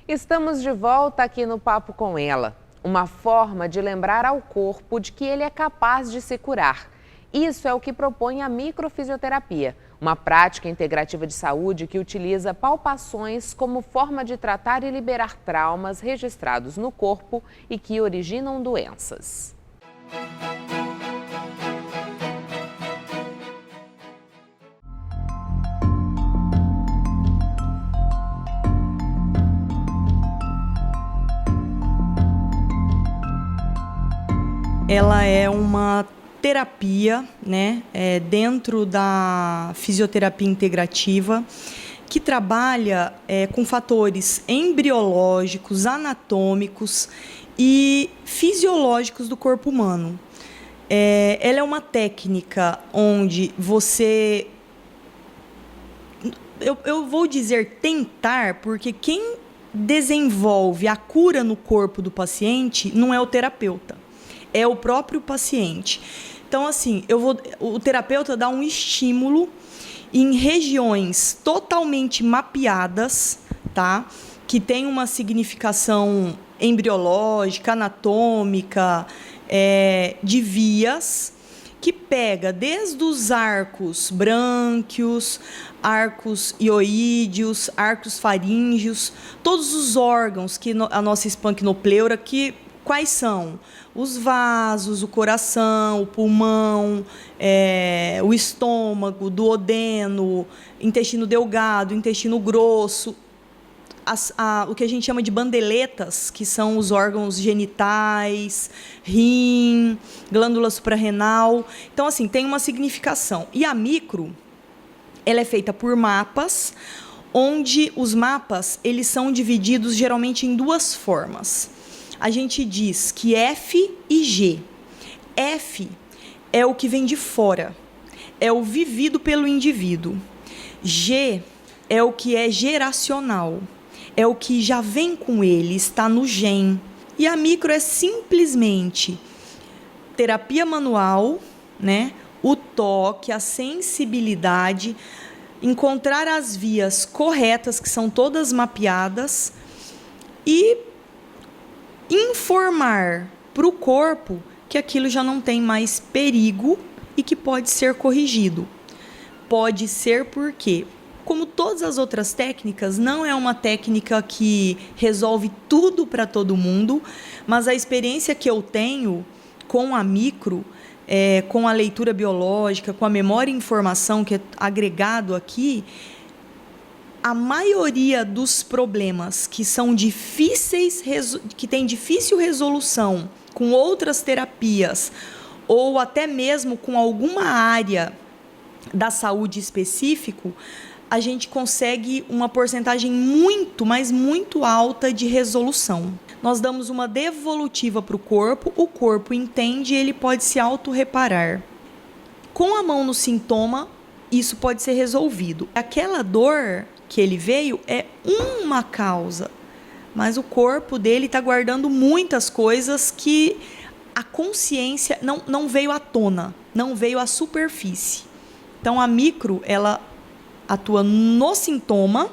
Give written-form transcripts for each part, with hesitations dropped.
Estamos de volta aqui no Papo com ela. Uma forma de lembrar ao corpo de que ele é capaz de se curar. Isso é o que propõe a microfisioterapia, uma prática integrativa de saúde que utiliza palpações como forma de tratar e liberar traumas registrados no corpo e que originam doenças. Ela é uma terapia, né, dentro da fisioterapia integrativa, que trabalha com fatores embriológicos, anatômicos e fisiológicos do corpo humano. Ela é uma técnica onde você... Eu vou dizer tentar, porque quem desenvolve a cura no corpo do paciente não é o terapeuta. É o próprio paciente. Então, assim, o terapeuta dá um estímulo em regiões totalmente mapeadas, tá? Que tem uma significação embriológica, anatômica, de vias, que pega desde os arcos brânquios, arcos ioídeos, arcos faríngeos, todos os órgãos que a nossa espanquinopleura, quais são? Os vasos, o coração, o pulmão, o estômago, duodeno, intestino delgado, intestino grosso, o que a gente chama de bandeletas, que são os órgãos genitais, rim, glândula suprarrenal. Então, assim, tem uma significação. E a micro, ela é feita por mapas, onde os mapas eles são divididos geralmente em duas formas. A gente diz que F e G. F é o que vem de fora, é o vivido pelo indivíduo. G é o que é geracional, é o que já vem com ele, está no gen. E a micro é simplesmente terapia manual, né? O toque, a sensibilidade, encontrar as vias corretas, que são todas mapeadas, e informar para o corpo que aquilo já não tem mais perigo e que pode ser corrigido. Pode ser porque, como todas as outras técnicas, não é uma técnica que resolve tudo para todo mundo, mas a experiência que eu tenho com a micro, com a leitura biológica, com a memória e informação que é agregado aqui, a maioria dos problemas que são difíceis, que tem difícil resolução com outras terapias ou até mesmo com alguma área da saúde específico, a gente consegue uma porcentagem muito, mas muito alta de resolução. Nós damos uma devolutiva para o corpo entende e ele pode se autorreparar. Com a mão no sintoma, isso pode ser resolvido. Aquela dor que ele veio é uma causa, mas o corpo dele está guardando muitas coisas que a consciência não veio à tona, não veio à superfície. Então a micro, ela atua no sintoma,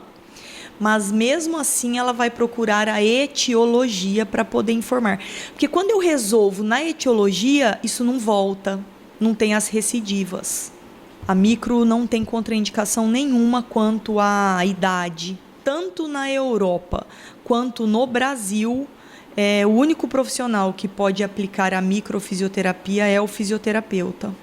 mas mesmo assim ela vai procurar a etiologia para poder informar. Porque quando eu resolvo na etiologia, isso não volta, não tem as recidivas. A micro não tem contraindicação nenhuma quanto à idade. Tanto na Europa quanto no Brasil, o único profissional que pode aplicar a microfisioterapia é o fisioterapeuta.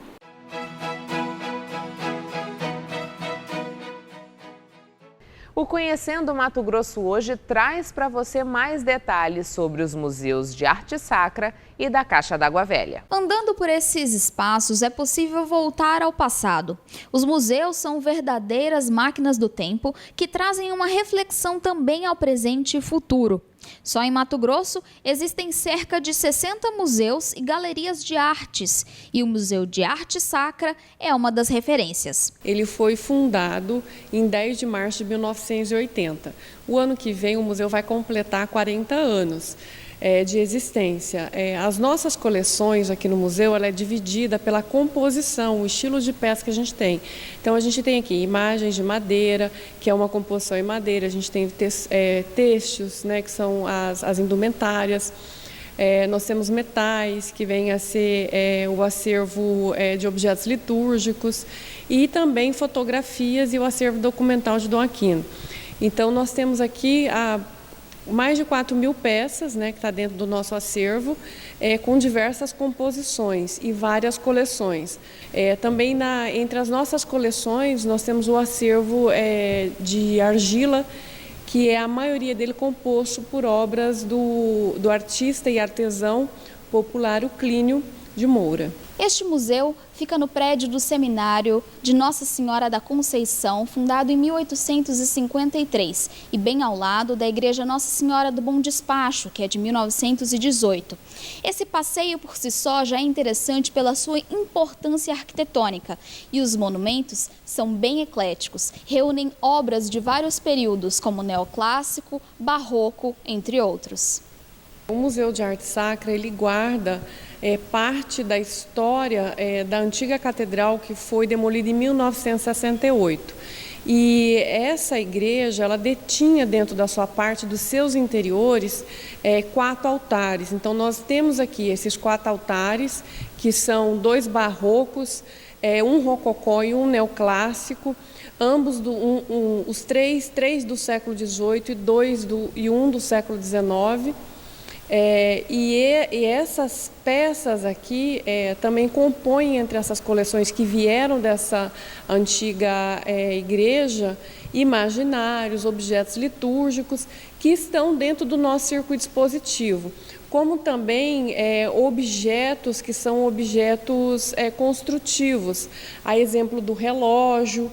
O Conhecendo Mato Grosso hoje traz para você mais detalhes sobre os museus de arte sacra e da Caixa d'Água Velha. Andando por esses espaços é possível voltar ao passado. Os museus são verdadeiras máquinas do tempo que trazem uma reflexão também ao presente e futuro. Só em Mato Grosso existem cerca de 60 museus e galerias de artes, e o Museu de Arte Sacra é uma das referências. Ele foi fundado em 10 de março de 1980. O ano que vem o museu vai completar 40 anos. de existência. As nossas coleções aqui no museu, ela é dividida pela composição, o estilo de peça que a gente tem. Então, a gente tem aqui imagens de madeira, que é uma composição em madeira, a gente tem têxteis, né, que são as indumentárias. Nós temos metais, que vem a ser o acervo de objetos litúrgicos, e também fotografias e o acervo documental de Dom Aquino. Então, nós temos aqui mais de 4.000 peças, né, que está dentro do nosso acervo, com diversas composições e várias coleções. Também entre as nossas coleções, nós temos o acervo de argila, que é a maioria dele composto por obras do artista e artesão popular Euclínio de Moura. Este museu fica no prédio do Seminário de Nossa Senhora da Conceição, fundado em 1853, e bem ao lado da Igreja Nossa Senhora do Bom Despacho, que é de 1918. Esse passeio por si só já é interessante pela sua importância arquitetônica, e os monumentos são bem ecléticos, reúnem obras de vários períodos, como neoclássico, barroco, entre outros. O Museu de Arte Sacra, ele guarda parte da história da antiga catedral, que foi demolida em 1968. E essa igreja, ela detinha dentro da sua parte, dos seus interiores, 4 altares. Então, nós temos aqui esses 4 altares, que são 2 barrocos, um rococó e um neoclássico, ambos os três do século XVIII e um do século XIX. E essas peças aqui também compõem, entre essas coleções que vieram dessa antiga igreja, imaginários, objetos litúrgicos que estão dentro do nosso circuito expositivo, como também objetos que são objetos construtivos, a exemplo do relógio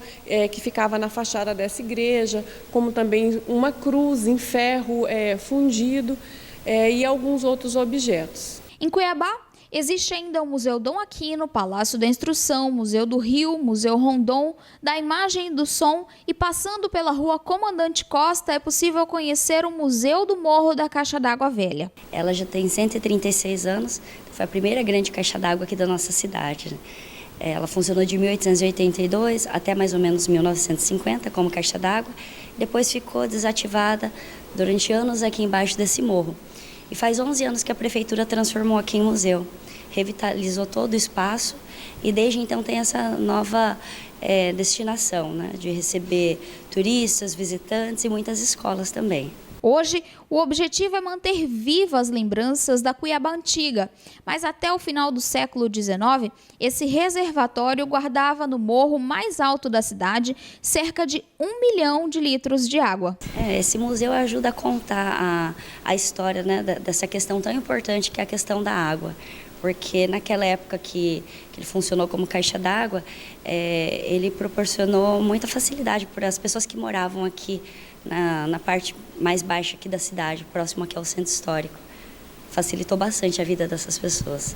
que ficava na fachada dessa igreja, como também uma cruz em ferro fundido, e alguns outros objetos. Em Cuiabá, existe ainda o Museu Dom Aquino, Palácio da Instrução, Museu do Rio, Museu Rondon, da Imagem e do Som, e passando pela Rua Comandante Costa é possível conhecer o Museu do Morro da Caixa d'Água Velha. Ela já tem 136 anos, foi a primeira grande caixa d'água aqui da nossa cidade, né? Ela funcionou de 1882 até mais ou menos 1950 como caixa d'água, depois ficou desativada durante anos aqui embaixo desse morro. E faz 11 anos que a prefeitura transformou aqui em museu, revitalizou todo o espaço e desde então tem essa nova destinação, né, de receber turistas, visitantes e muitas escolas também. Hoje, o objetivo é manter vivas as lembranças da Cuiabá antiga, mas até o final do século XIX, esse reservatório guardava no morro mais alto da cidade cerca de 1 milhão de litros de água. Esse museu ajuda a contar a história, né, dessa questão tão importante que é a questão da água. Porque naquela época que ele funcionou como caixa d'água, ele proporcionou muita facilidade para as pessoas que moravam aqui na parte mais baixa aqui da cidade, próximo aqui ao centro histórico. Facilitou bastante a vida dessas pessoas.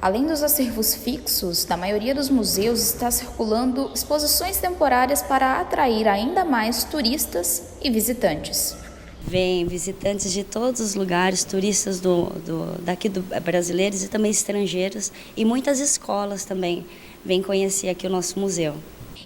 Além dos acervos fixos, na maioria dos museus está circulando exposições temporárias para atrair ainda mais turistas e visitantes. Vêm visitantes de todos os lugares, turistas daqui brasileiros e também estrangeiros, e muitas escolas também vêm conhecer aqui o nosso museu.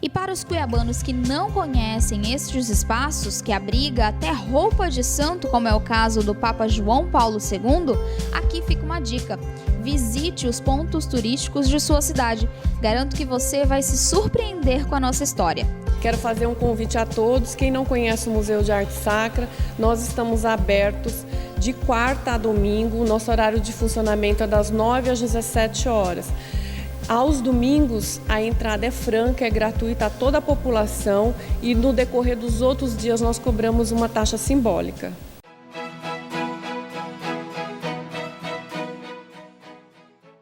E para os cuiabanos que não conhecem estes espaços, que abriga até roupa de santo, como é o caso do Papa João Paulo II, aqui fica uma dica: visite os pontos turísticos de sua cidade. Garanto que você vai se surpreender com a nossa história. Quero fazer um convite a todos. Quem não conhece o Museu de Arte Sacra, nós estamos abertos de quarta a domingo. Nosso horário de funcionamento é das 9 às 17 horas. Aos domingos, a entrada é franca, é gratuita a toda a população e no decorrer dos outros dias nós cobramos uma taxa simbólica.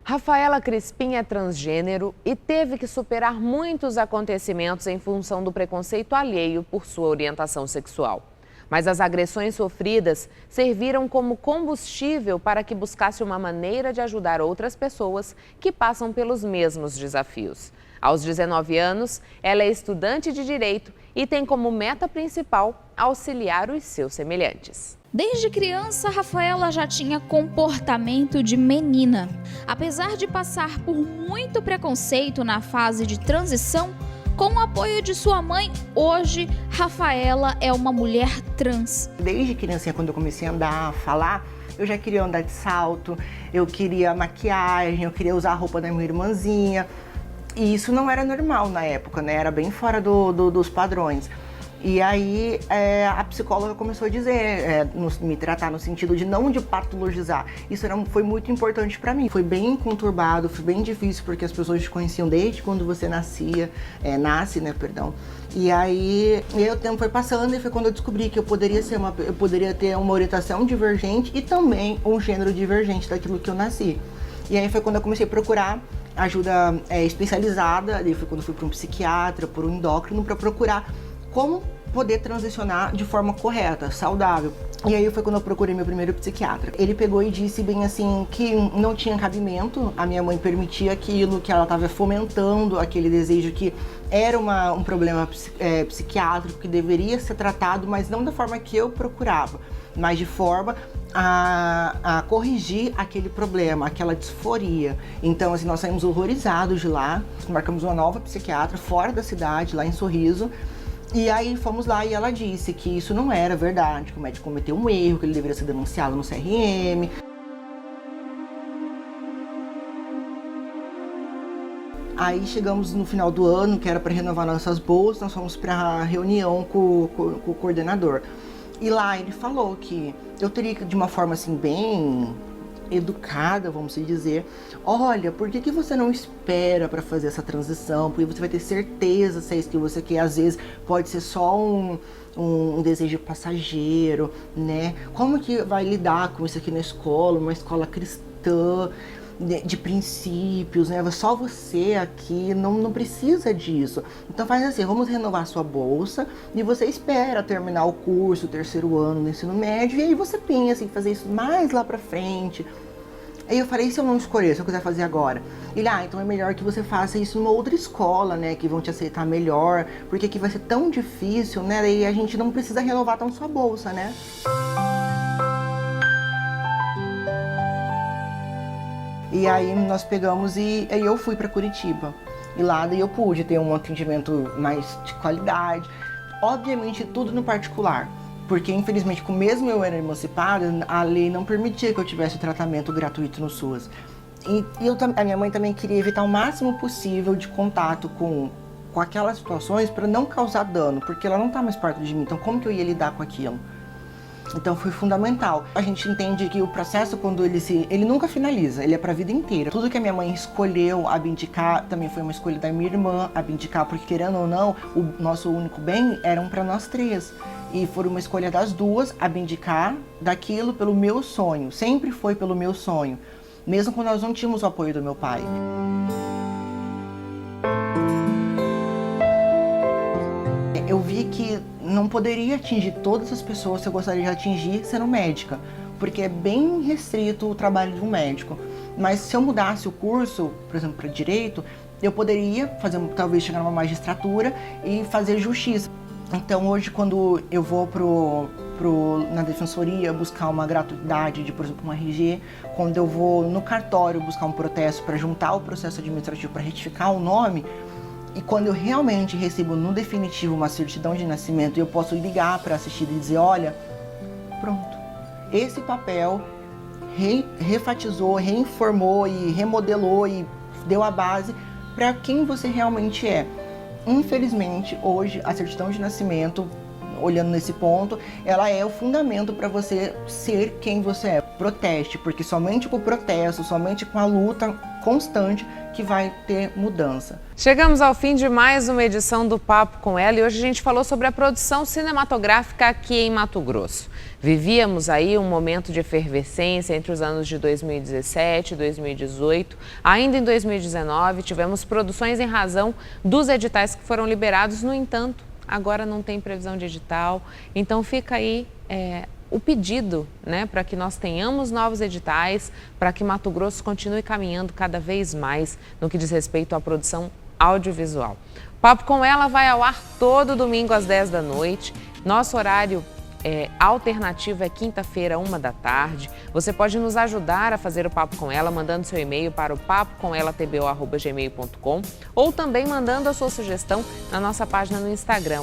Rafaela Crispim é transgênero e teve que superar muitos acontecimentos em função do preconceito alheio por sua orientação sexual. Mas as agressões sofridas serviram como combustível para que buscasse uma maneira de ajudar outras pessoas que passam pelos mesmos desafios. Aos 19 anos, ela é estudante de Direito e tem como meta principal auxiliar os seus semelhantes. Desde criança, Rafaela já tinha comportamento de menina. Apesar de passar por muito preconceito na fase de transição, com o apoio de sua mãe, hoje, Rafaela é uma mulher trans. Desde criancinha, quando eu comecei a andar, a falar, eu já queria andar de salto, eu queria maquiagem, eu queria usar a roupa da minha irmãzinha. E isso não era normal na época, né? Era bem fora dos padrões. E aí a psicóloga começou a dizer, me tratar no sentido de não de patologizar. Isso foi muito importante para mim. Foi bem conturbado, foi bem difícil, porque as pessoas te conheciam desde quando você nasce, né, perdão. E aí o tempo foi passando e foi quando eu descobri que eu poderia ter uma orientação divergente e também um gênero divergente daquilo que eu nasci. E aí foi quando eu comecei a procurar ajuda especializada, aí foi quando eu fui para um psiquiatra, para um endócrino, para procurar como poder transicionar de forma correta, saudável. E aí foi quando eu procurei meu primeiro psiquiatra. Ele pegou e disse bem assim que não tinha cabimento, a minha mãe permitia aquilo, que ela estava fomentando aquele desejo, que era um problema psiquiátrico que deveria ser tratado, mas não da forma que eu procurava, mas de forma a corrigir aquele problema, aquela disforia. Então, assim, nós saímos horrorizados de lá, marcamos uma nova psiquiatra fora da cidade, lá em Sorriso. E aí fomos lá e ela disse que isso não era verdade, que o médico cometeu um erro, que ele deveria ser denunciado no CRM. Aí chegamos no final do ano, que era para renovar nossas bolsas, nós fomos para a reunião com o coordenador. E lá ele falou que eu teria que, de uma forma assim bem educada, vamos dizer, olha, por que você não espera para fazer essa transição? Porque você vai ter certeza se é isso que você quer. Às vezes pode ser só um desejo passageiro, né? Como que vai lidar com isso aqui na escola, uma escola cristã, de princípios, né? Só você aqui não precisa disso. Então faz assim, vamos renovar sua bolsa e você espera terminar o curso, o terceiro ano do ensino médio, e aí você pensa em fazer isso mais lá pra frente. Aí eu falei, se eu não escolher, se eu quiser fazer agora? Ele, então é melhor que você faça isso numa outra escola, né? Que vão te aceitar melhor, porque aqui vai ser tão difícil, né? Daí a gente não precisa renovar tão sua bolsa, né? E aí nós pegamos e aí eu fui para Curitiba. E lá daí eu pude ter um atendimento mais de qualidade. Obviamente tudo no particular. Porque infelizmente, mesmo eu era emancipada, a lei não permitia que eu tivesse tratamento gratuito no SUS. E a minha mãe também queria evitar o máximo possível de contato com aquelas situações para não causar dano. Porque ela não está mais perto de mim, então como que eu ia lidar com aquilo? Então foi fundamental. A gente entende que o processo, quando ele nunca finaliza, ele é para a vida inteira. Tudo que a minha mãe escolheu abdicar, também foi uma escolha da minha irmã abdicar, porque querendo ou não, o nosso único bem eram para nós três. E foi uma escolha das duas abdicar daquilo pelo meu sonho. Sempre foi pelo meu sonho, mesmo quando nós não tínhamos o apoio do meu pai. Eu vi que não poderia atingir todas as pessoas que eu gostaria de atingir sendo médica, porque é bem restrito o trabalho de um médico. Mas se eu mudasse o curso, por exemplo, para direito, eu poderia talvez chegar numa magistratura e fazer justiça. Então hoje, quando eu vou na defensoria buscar uma gratuidade de, por exemplo, um RG, quando eu vou no cartório buscar um protesto para juntar o processo administrativo para retificar o nome, e quando eu realmente recebo no definitivo uma certidão de nascimento, eu posso ligar para assistir e dizer, olha, pronto, esse papel refatizou, reinformou e remodelou e deu a base para quem você realmente é. Infelizmente, hoje, a certidão de nascimento, olhando nesse ponto, ela é o fundamento para você ser quem você é. Proteste, porque somente com o protesto, somente com a luta constante que vai ter mudança. Chegamos ao fim de mais uma edição do Papo com ela e hoje a gente falou sobre a produção cinematográfica aqui em Mato Grosso. Vivíamos aí um momento de efervescência entre os anos de 2017 e 2018. Ainda em 2019 tivemos produções em razão dos editais que foram liberados, no entanto, agora não tem previsão de edital, então fica aí o pedido, né, para que nós tenhamos novos editais, para que Mato Grosso continue caminhando cada vez mais no que diz respeito à produção audiovisual. Papo com Ela vai ao ar todo domingo às 10 da noite. Nosso horário alternativo é quinta-feira, 1 da tarde. Você pode nos ajudar a fazer o Papo com Ela mandando seu e-mail para o papocomelatbo@gmail.com ou também mandando a sua sugestão na nossa página no Instagram,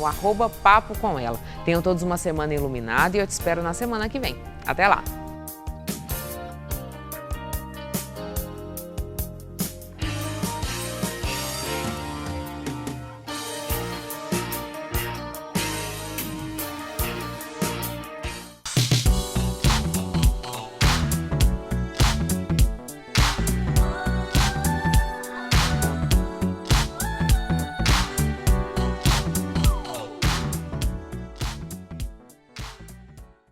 @papocomela. Tenham todos uma semana iluminada e eu te espero na semana que vem. Até lá!